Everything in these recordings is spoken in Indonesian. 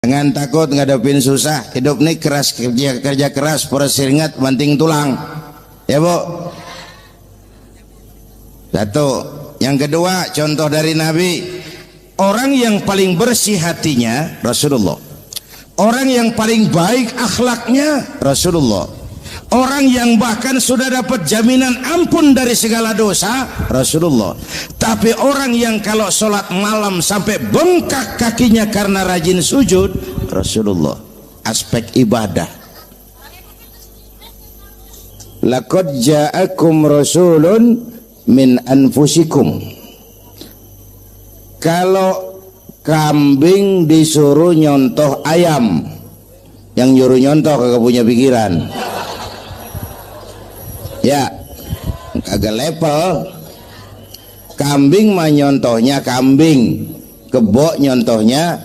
Jangan takut ngadepin susah. Hidup nih keras, kerja keras, peres keringat, banting tulang. Ya Bu. Satu. Yang kedua, contoh dari Nabi. Orang yang paling bersih hatinya Rasulullah. Orang yang paling baik akhlaknya Rasulullah. Orang yang bahkan sudah dapat jaminan ampun dari segala dosa Rasulullah. Tapi orang yang kalau sholat malam sampai bengkak kakinya karena rajin sujud Rasulullah. Aspek ibadah. Laqad ja'akum rasulun min anfusikum. Kalau kambing disuruh nyontoh ayam, yang nyuruh nyontoh kagak punya pikiran. Ya, kagak level. Kambing mah nyontohnya kambing, kebo nyontohnya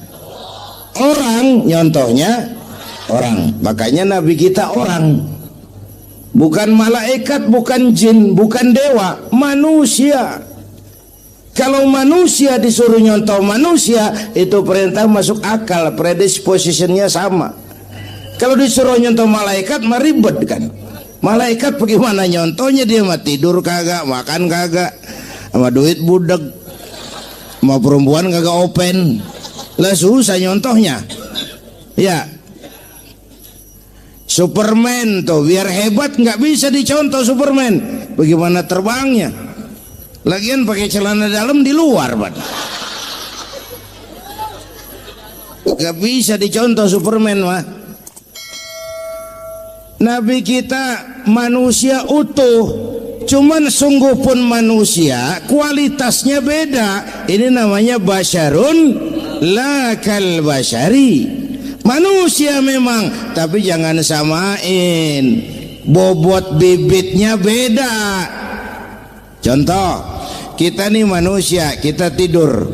orang, nyontohnya orang. Makanya Nabi kita orang, bukan malaikat, bukan jin, bukan dewa, manusia. Kalau manusia disuruh nyontoh manusia, itu perintah masuk akal, predispositionnya sama. Kalau disuruh nyontoh malaikat mah ribet kan. Malaikat bagaimana nyontohnya, dia mah tidur kagak, makan kagak, sama duit budek, sama perempuan kagak open, lah susah nyontohnya. Ya, Superman tuh biar hebat nggak bisa dicontoh Superman, bagaimana terbangnya? Lagian pakai celana dalam di luar, Pak. Nggak bisa dicontoh Superman mah. Nabi kita manusia utuh, cuman sungguh pun manusia, kualitasnya beda. Ini namanya basyarun la kal basyari. Manusia memang, tapi jangan samain. Bobot bibitnya beda. Contoh, kita nih manusia, kita tidur.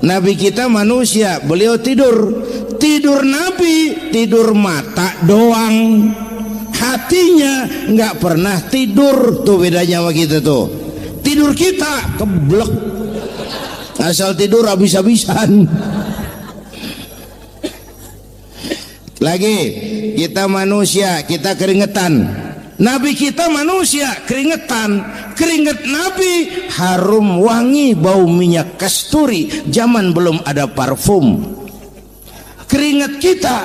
Nabi kita manusia, beliau tidur. Tidur Nabi, tidur mata doang. Hatinya nggak pernah tidur, tuh bedanya sama kita tuh. Tidur kita keblek, asal tidur habis-habisan. Lagi kita manusia, kita keringetan. Nabi kita manusia, keringetan. Keringet Nabi harum wangi, bau minyak kasturi. Zaman belum ada parfum. Keringet kita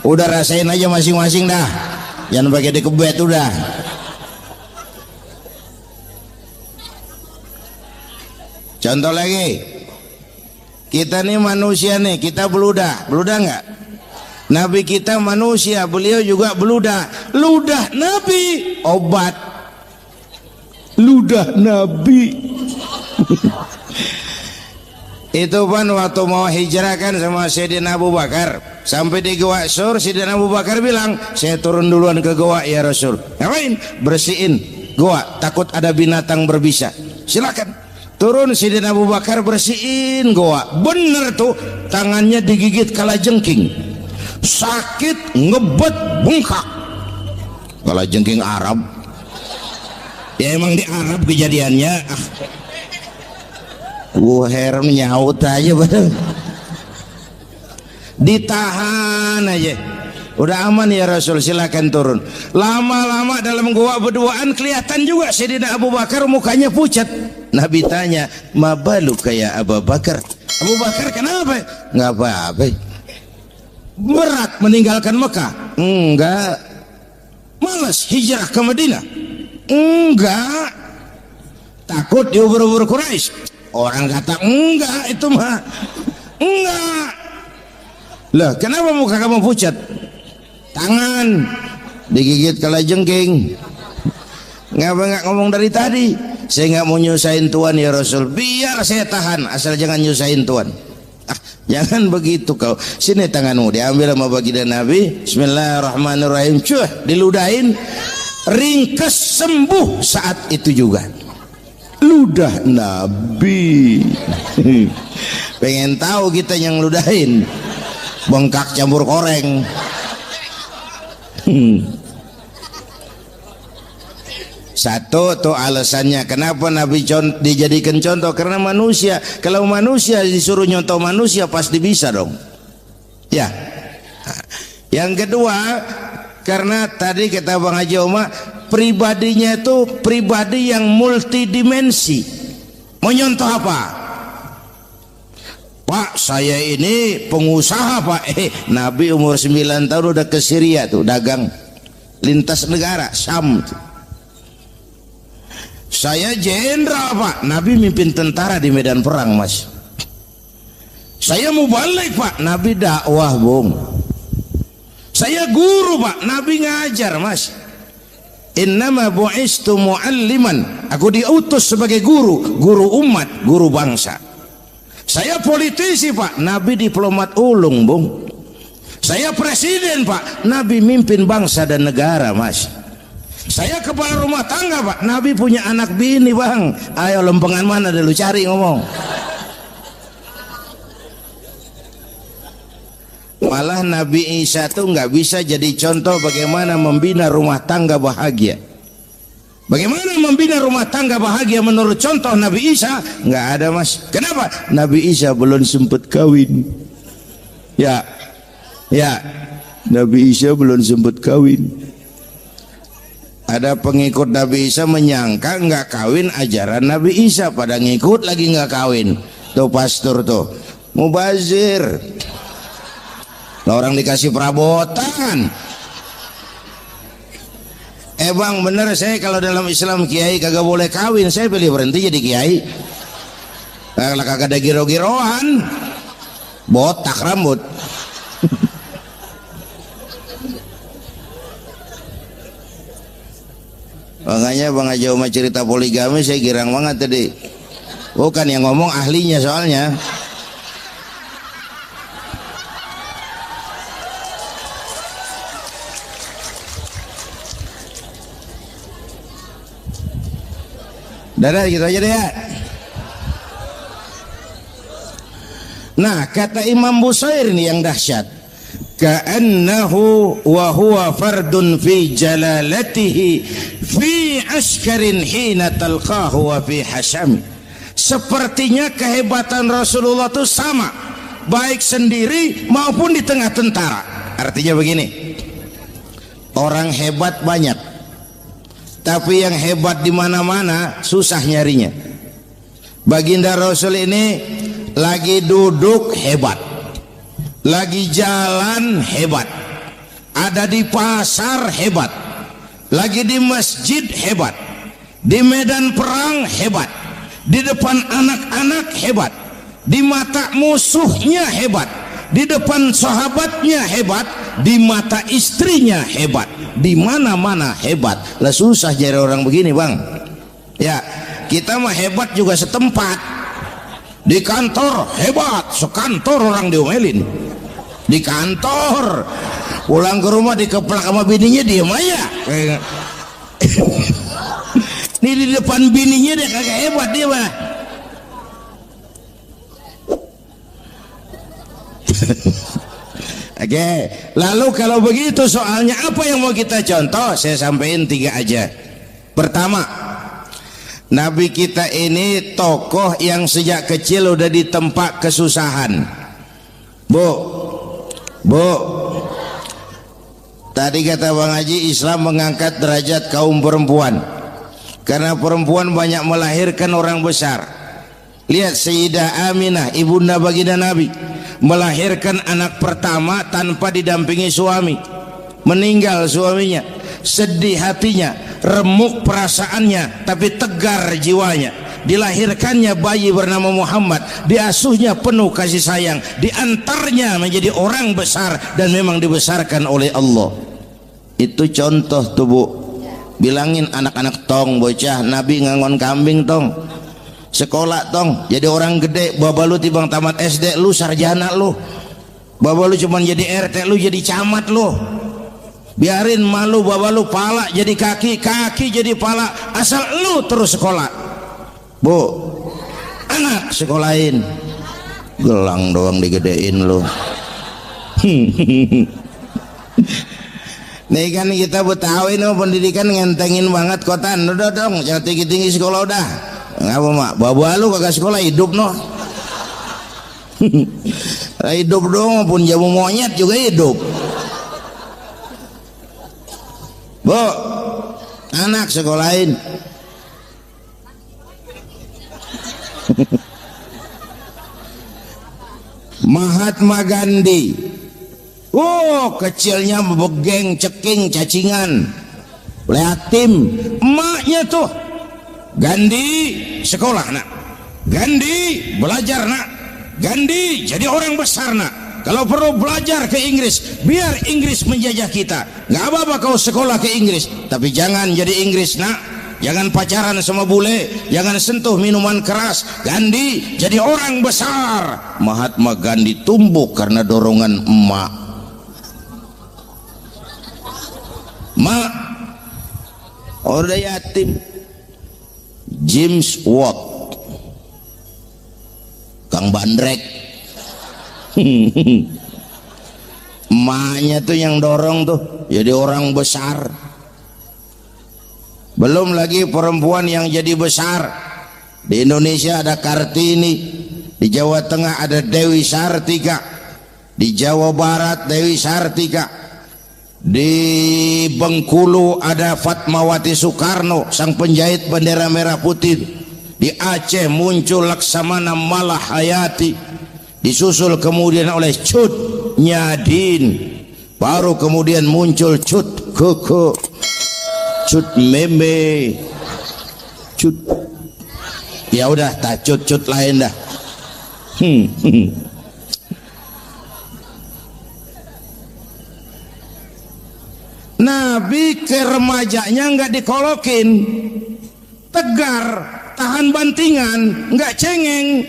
udah rasain aja masing-masing dah, jangan pakai dikebet udah. Contoh lagi, kita nih manusia nih, kita beludah nggak? Nabi kita manusia, beliau juga beludah. Ludah Nabi obat, ludah Nabi. Itu kan waktu mau hijrah kan sama Sayyidina Abu Bakar, sampai di Gua Sur, Sayyidina Abu Bakar bilang, saya turun duluan ke gua ya Rasul. Ngapain? Bersihin gua, takut ada binatang berbisa. Silakan. Turun Sayyidina Abu Bakar bersihin gua. Bener tuh, tangannya digigit kalajengking. Sakit, ngebet, bengkak. Kalajengking Arab. Ya emang di Arab kejadiannya. Heran nyaut aja betul. Ditahan aja, udah aman ya Rasul, silakan turun. Lama-lama dalam gua berduaan kelihatan juga Sayyidina Abu Bakar mukanya pucat. Nabi tanya, mabalu kayak Abu Bakar? Abu Bakar kenapa? Nggak apa-apa. Berat meninggalkan Mekah? Enggak. Malas hijrah ke Madinah? Enggak. Takut diubur-ubur Quraisy? Orang kata enggak, itu mah enggak. Lah kenapa muka kamu pucat? Tangan digigit kalajengking. Ngapa nggak ngomong dari tadi? Saya nggak mau nyusahin Tuhan ya Rasul. Biar saya tahan, asal jangan nyusahin Tuhan. Jangan begitu kau. Sini tanganmu, diambil sama baginda Nabi. Bismillahirrahmanirrahim. Cuh, diludahin, ringkes, sembuh saat itu juga. Ludah Nabi. Pengen tahu kita yang ludahin, bengkak campur koreng. Satu tuh alasannya kenapa Nabi dijadikan contoh, karena manusia. Kalau manusia disuruh nyontoh manusia pasti bisa dong. Ya. Yang kedua, karena tadi kata Bang Haji Oma, pribadinya itu pribadi yang multidimensi. Mau nyontoh apa? Pak, saya ini pengusaha Pak. Nabi umur 9 tahun udah ke Syria tuh dagang lintas negara Syam tuh. Saya jenderal Pak, Nabi mimpin tentara di medan perang Mas. Saya mau balik Pak, Nabi dakwah Bung. Saya guru Pak, Nabi ngajar Mas. Innama bu'istu mu'alliman, aku diutus sebagai guru, guru umat, guru bangsa. Saya politisi Pak, Nabi diplomat ulung Bung. Saya presiden Pak, Nabi mimpin bangsa dan negara Mas. Saya kepala rumah tangga Pak, Nabi punya anak bini Bang. Ayo lempengan mana dulu cari ngomong. Malah Nabi Isa tuh nggak bisa jadi contoh bagaimana membina rumah tangga bahagia. Bagaimana membina rumah tangga bahagia menurut contoh Nabi Isa? Nggak ada Mas. Kenapa? Nabi Isa belum sempat kawin. Ya, Nabi Isa belum sempat kawin. Ada pengikut Nabi Isa menyangka nggak kawin ajaran Nabi Isa, pada ngikut lagi nggak kawin. Tuh pastor tuh mubazir. Orang dikasih perabotan. Bang bener, saya kalau dalam Islam kiai kagak boleh kawin, saya pilih berhenti jadi kiai. Kalau kagak ada giro-giroan, botak rambut. Makanya Bang Haji Oma cerita poligami saya girang banget tadi. Bukan yang ngomong ahlinya soalnya. Dadah gitu aja deh ya. Nah kata Imam Busair ini yang dahsyat, ka'annahu wa huwa fardun fi jalalatihi fi askarin hina talqahu wa fi hasham. Sepertinya kehebatan Rasulullah itu sama baik sendiri maupun di tengah tentara. Artinya begini, orang hebat banyak, tapi yang hebat di mana-mana susah nyarinya. Baginda Rasul ini lagi duduk hebat, lagi jalan hebat, ada di pasar hebat, lagi di masjid hebat, di medan perang hebat, di depan anak-anak hebat, di mata musuhnya hebat, di depan sahabatnya hebat, di mata istrinya hebat, di mana-mana hebat. Lah susah jadi orang begini Bang. Ya, kita mah hebat juga setempat. Di kantor hebat, sekantor orang diomelin. Di kantor, pulang ke rumah dikeplak sama bininya diem aja. Ini di depan bininya dia kagak hebat dia mah. Oke, lalu kalau begitu soalnya apa yang mau kita contoh? Saya sampaikan 3 aja. Pertama, Nabi kita ini tokoh yang sejak kecil udah ditempa kesusahan. Bu, tadi kata Bang Haji, Islam mengangkat derajat kaum perempuan karena perempuan banyak melahirkan orang besar. Lihat Sayyidah Aminah, ibunda baginda Nabi, melahirkan anak pertama tanpa didampingi suami. Meninggal suaminya, sedih hatinya, remuk perasaannya, tapi tegar jiwanya. Dilahirkannya bayi bernama Muhammad, diasuhnya penuh kasih sayang, diantarnya menjadi orang besar dan memang dibesarkan oleh Allah. Itu contoh tuh Bu. Bilangin anak-anak tong bocah, Nabi ngangon kambing tong, sekolah tong, jadi orang gede. Baba lu tibang tamat SD, lu sarjana lu. Baba lu cuman jadi RT, lu jadi camat lu. Biarin malu baba lu pala jadi kaki, kaki jadi pala, asal lu terus sekolah. Bu, anak sekolahin, gelang doang digedein lu. Nih kan kita Betawi no pendidikan ngentengin banget kotan. Udah dong, jangan tinggi-tinggi sekolah udah. Ngapa mak? Bawa lu kagak sekolah hidup no. Hidup dong, pun jamu monyet juga hidup. Bu, anak sekolahin. Mahatma Gandhi. Oh, kecilnya begeng, ceking, cacingan, yatim. Emaknya tuh Gandhi sekolah nak, Gandhi belajar nak, Gandhi jadi orang besar nak. Kalau perlu belajar ke Inggris, biar Inggris menjajah kita. Nggak apa-apa kau sekolah ke Inggris, tapi jangan jadi Inggris nak. Jangan pacaran sama bule, jangan sentuh minuman keras. Gandhi jadi orang besar. Mahatma Gandhi tumbuh karena dorongan emak. Mak, orang yatim. James Watt, Kang Bandrek. Emaknya tuh yang dorong tuh jadi orang besar. Belum lagi perempuan yang jadi besar. Di Indonesia ada Kartini, di Jawa Tengah ada Dewi Sartika, di Jawa Barat Dewi Sartika, di Bengkulu ada Fatmawati Soekarno, sang penjahit bendera merah putih. Di Aceh muncul Laksamana Malahayati, disusul kemudian oleh Cut Nyadin, baru kemudian muncul Cut Keke, Cut Meme, Cut, ya udah tak cut lain dah. Nabi ke remajanya nggak dikolokin, tegar, tahan bantingan, nggak cengeng.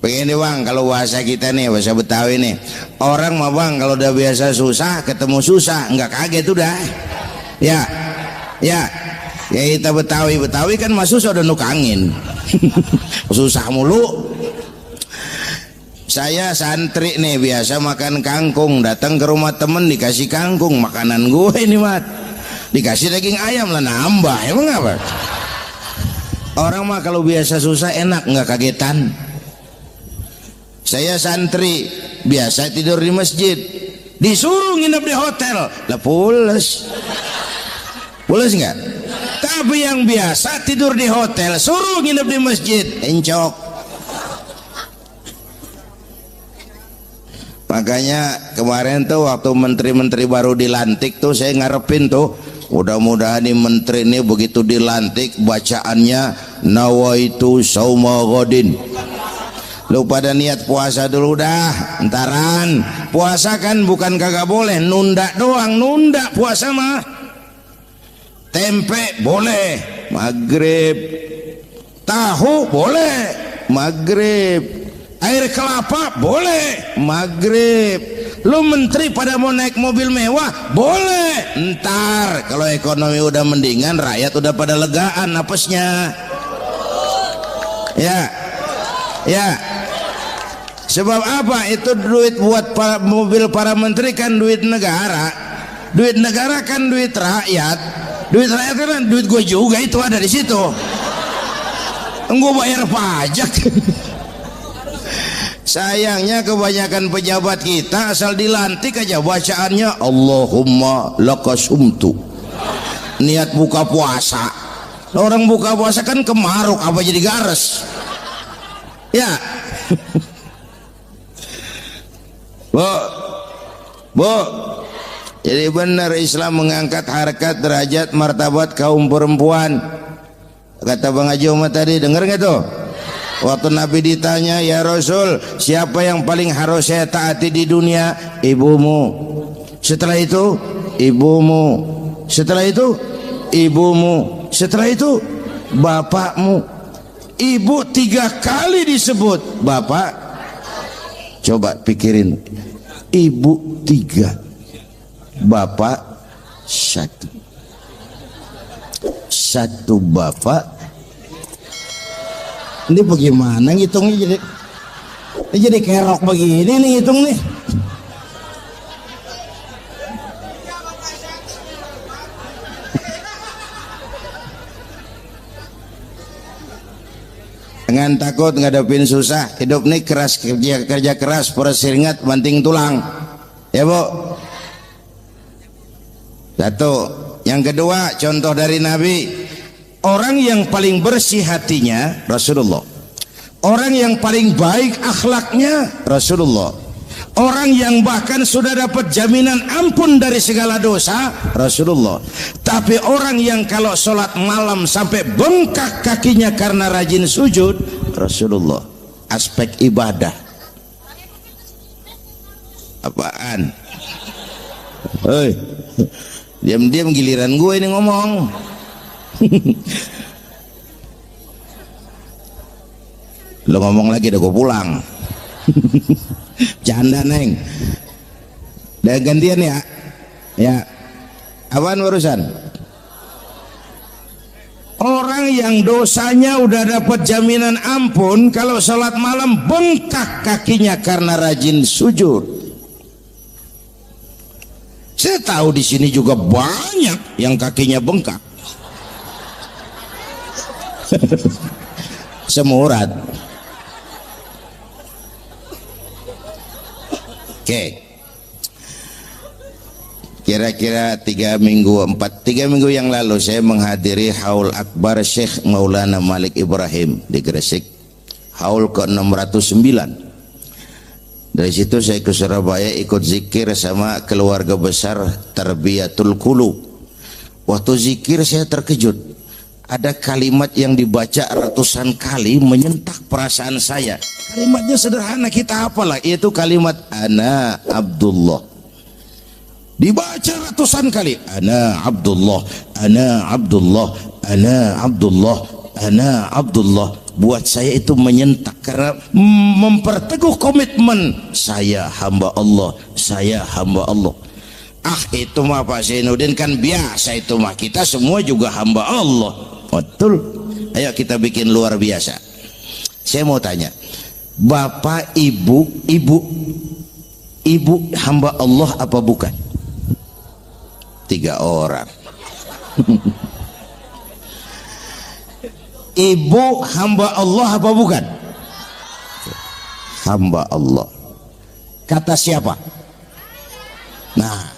Begini bang, kalau bahasa kita nih, bahasa Betawi nih, orang mah bang kalau udah biasa susah ketemu susah nggak kaget udah. Ya kita Betawi kan masuk sudah nukangin. Susah mulu. Saya santri nih biasa makan kangkung, datang ke rumah temen dikasih kangkung, makanan gue ini mat, dikasih daging ayam lah nambah, emang apa? Orang mah kalau biasa susah enak nggak kagetan. Saya santri biasa tidur di masjid, disuruh nginep di hotel lah pules nggak? Tapi yang biasa tidur di hotel suruh nginep di masjid encok. Makanya kemarin tuh waktu menteri-menteri baru dilantik tuh saya ngarepin tuh mudah-mudahan nih menteri ini begitu dilantik bacaannya nawaitu sauma ghadin. Lu pada niat puasa dulu dah, entaran. Puasa kan bukan kagak boleh, nunda doang, nunda puasa mah. Tempe boleh, maghrib. Tahu boleh, maghrib. Air kelapa boleh, maghrib. Lu menteri pada mau naik mobil mewah boleh, ntar kalau ekonomi udah mendingan, rakyat udah pada legaan napasnya. Ya sebab apa? Itu duit buat mobil para menteri kan duit negara. Duit negara kan duit rakyat. Duit rakyat kan duit gue juga, itu ada di situ. Gue bayar pajak. Sayangnya kebanyakan pejabat kita asal dilantik aja bacaannya Allahumma lakasumtu. Niat buka puasa. Orang buka puasa kan kemaruk apa jadi gares. Ya. Bu, jadi benar Islam mengangkat harkat, derajat, martabat kaum perempuan. Kata Bang Haji Umar tadi, dengar nggak tuh? Waktu Nabi ditanya, ya Rasul, siapa yang paling harus saya taati di dunia? Ibumu. Setelah itu, ibumu. Setelah itu, ibumu. Setelah itu, bapakmu. Ibu 3 kali disebut, bapak. Coba pikirin, ibu 3, bapak 1. 1 bapak. Ini bagaimana ngitungnya jadi kerok begini nih ngitung nih. Jangan takut ngadepin susah. Hidup nih keras, kerja keras, perseringat banting tulang. Ya Bu. Satu. Yang kedua, contoh dari Nabi, orang yang paling bersih hatinya Rasulullah. Orang yang paling baik akhlaknya Rasulullah. Orang yang bahkan sudah dapat jaminan ampun dari segala dosa Rasulullah. Tapi orang yang kalau sholat malam sampai bengkak kakinya karena rajin sujud Rasulullah. Aspek ibadah. Apaan? Hei, diam-diam giliran gue ini ngomong. Lo ngomong lagi, udah gue pulang. Canda neng. Udah gantian ya. Ya. Apaan urusan? Orang yang dosanya udah dapat jaminan ampun, kalau sholat malam bengkak kakinya karena rajin sujud. Saya tahu di sini juga banyak yang kakinya bengkak. Semurat. Oke. Kira-kira 3 minggu yang lalu saya menghadiri haul akbar Syekh Maulana Malik Ibrahim di Gresik, haul ke-609. Dari situ saya ke Surabaya ikut zikir sama keluarga besar Tarbiyatul Qulub. Waktu zikir saya terkejut. Ada kalimat yang dibaca ratusan kali menyentak perasaan saya. Kalimatnya sederhana, kita hafalah, yaitu kalimat Ana Abdullah. Dibaca ratusan kali. Ana Abdullah, Ana Abdullah, Ana Abdullah, Ana Abdullah. Buat saya itu menyentak karena memperteguh komitmen, saya hamba Allah, saya hamba Allah. Ah, itu mah Pak Zainuddin kan biasa, itu mah kita semua juga hamba Allah. Betul. Ayo kita bikin luar biasa. Saya mau tanya, Bapak, Ibu hamba Allah apa bukan? 3 orang. Ibu hamba Allah apa bukan? Hamba Allah. Kata siapa? Nah,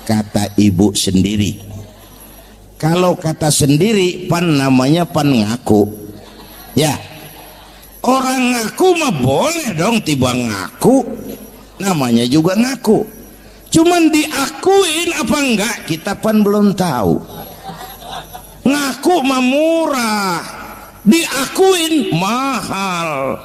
kata ibu sendiri. Kalau kata sendiri, pan namanya pan ngaku. Ya, orang ngaku mah boleh dong, tiba ngaku, namanya juga ngaku. Cuman diakuin apa enggak, kita pan belum tahu. Ngaku mah murah, diakuin mahal.